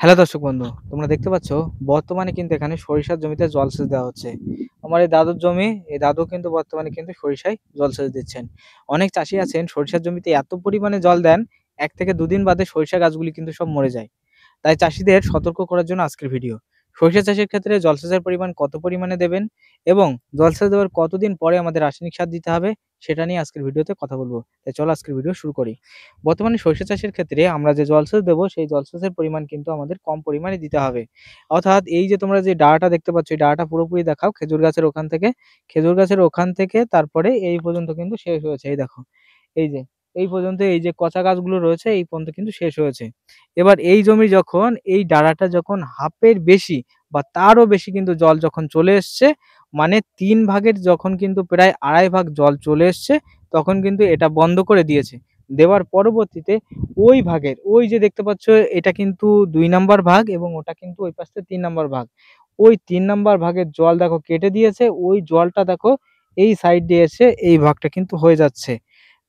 Hello দর্শক বন্ধু, তোমরা দেখতে পাচ্ছ বর্তমানে কিন্তু এখানে সরিষার জমিতে জলসেচ দেওয়া হচ্ছে। আমার এই দাদুর জমি, এই দাদু কিন্তু বর্তমানে কিন্তু সরিষায় জলসেচ দিচ্ছেন। অনেক চাষি আছেন সরিষার জমিতে এত পরিমাণে জল দেন, ১ থেকে ২ দিন বাদে সরিষা গাছগুলি কিন্তু সব মরে যায়। তাই চাষীদের সতর্ক করার জন্য আজকের ভিডিও। সরিষা চাষের ক্ষেত্রে জলসেচের পরিমাণ কত পরিমাণে দেবেন এবং জলসেচ দেওয়ার কতদিন পরে আমাদের রাসায়নিক সার দিতে হবে সেটা নিয়ে আজকের ভিডিওতে কথা বলবো। তাই চলো আজকের ভিডিও শুরু করি। বর্তমানে সরিষা চাষের ক্ষেত্রে আমরা যে জলসেচ দেবো সেই জলসেচের পরিমাণ কিন্তু আমাদের কম পরিমাণে দিতে হবে। অর্থাৎ এই যে তোমরা যে ডাঁটা দেখতে পাচ্ছ এই ডাঁটা পুরোপুরি দেখাও খেজুর গাছের ওখান থেকে, খেজুর গাছের ওখান থেকে তারপরে এই পর্যন্ত কিন্তু শেষ হয়েছে। এই দেখো, এই যে এই পর্যন্ত এই যে কচা গাছগুলো রয়েছে এই পর্যন্ত কিন্তু শেষ হয়েছে। এবার এই জমি যখন এই ডাঁড়াটা যখন হাফের বেশি বা তারও বেশি কিন্তু জল যখন চলে এসছে, মানে ৩ ভাগের যখন কিন্তু প্রায় ২.৫ ভাগ জল চলে এসছে, তখন কিন্তু এটা বন্ধ করে দিয়েছে। দেওয়ার পরবর্তীতে ওই ভাগের ওই যে দেখতে পাচ্ছ এটা কিন্তু ২ নাম্বার ভাগ এবং ওটা কিন্তু ওই পাশে ৩ নাম্বার ভাগ। ওই ৩ নাম্বার ভাগের জল দেখো কেটে দিয়েছে। ওই জলটা দেখো এই সাইড দিয়ে এসে এই ভাগটা কিন্তু হয়ে যাচ্ছে।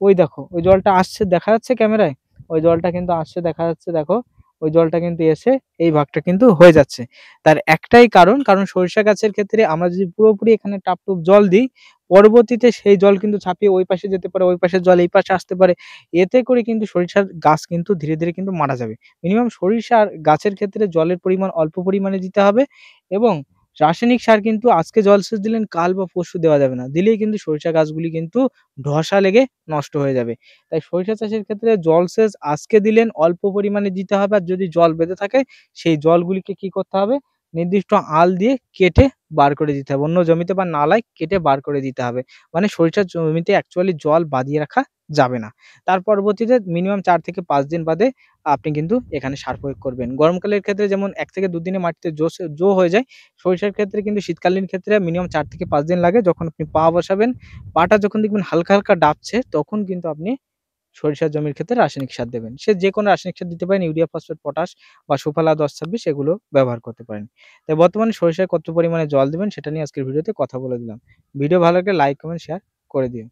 ওই দেখো ওই জলটা আসছে দেখা যাচ্ছে ক্যামেরায়? ওই জলটা কিন্তু আসছে দেখা যাচ্ছে দেখো। ওই জলটা কিন্তু এসে এই ভাগটা কিন্তু হয়ে যাচ্ছে। তার একটাই কারণ, কারণ সরিষা গাছের ক্ষেত্রে আমরা যদি পুরোপুরি এখানে টাপটুপ জল দিই, পরবর্তীতে সেই জল কিন্তু ছাপিয়ে ওই পাশে যেতে পারে, ওই পাশের জল এই পাশে আসতে পারে। এতে করে কিন্তু সরিষার গাছ কিন্তু ধীরে, ধীরে কিন্তু মারা যাবে। মিনিমাম সরিষার গাছের ক্ষেত্রে জলের পরিমাণ অল্প পরিমাণে দিতে হবে এবং রাসায়নিক সার কিন্তু আজকে জলসেচ দিলেন কাল বা পরশু দেওয়া যাবে না। দিলেই কিন্তু সরিষা গাছগুলি কিন্তু ধসা লেগে নষ্ট হয়ে যাবে। তাই সরিষা চাষের ক্ষেত্রে জলসেচ আজকে দিলেন অল্প পরিমাণে দিতে হবে। আর যদি জল বেঁধে থাকে সেই জলগুলিকে কি করতে হবে? নির্দিষ্ট আল দিয়ে কেটে বার করে দিতে হবে। অন্য জমিতে বা নালায় কেটে বার করে দিতে হবে। মানে সরিষার জমিতে অ্যাকচুয়ালি জল বাঁধিয়ে রাখা যাবে না। তার পরবর্তীতে মিনিমাম ৪ থেকে ৫ দিন বাদে আপনি কিন্তু এখানে সার প্রয়োগ করবেন। গরমকালের ক্ষেত্রে যেমন ১ থেকে ২ দিনে মাটিতে জো হয়ে যায়, সরিষার ক্ষেত্রে কিন্তু শীতকালীন ক্ষেত্রে মিনিমাম ৪ থেকে ৫ দিন লাগে। যখন আপনি পা বসাবেন, পাটা যখন দেখবেন হালকা, হালকা ডাবছে তখন কিন্তু আপনি সরিষার জমির ক্ষেত্রে রাসায়নিক সার দেবেন। সে যেকোনো রাসায়নিক সার দিতে পারেন, ইউরিয়া, ফসফেট, পটাশ বা সুফলা ১০-২৬ এগুলো ব্যবহার করতে পারেন। তাই বর্তমানে সরিষায় কত পরিমাণে জল দিবেন সেটা নিয়ে আজকের ভিডিওতে কথা বলে দিলাম। ভিডিও ভালো লাগলে লাইক, কমেন্ট, শেয়ার করে দিও।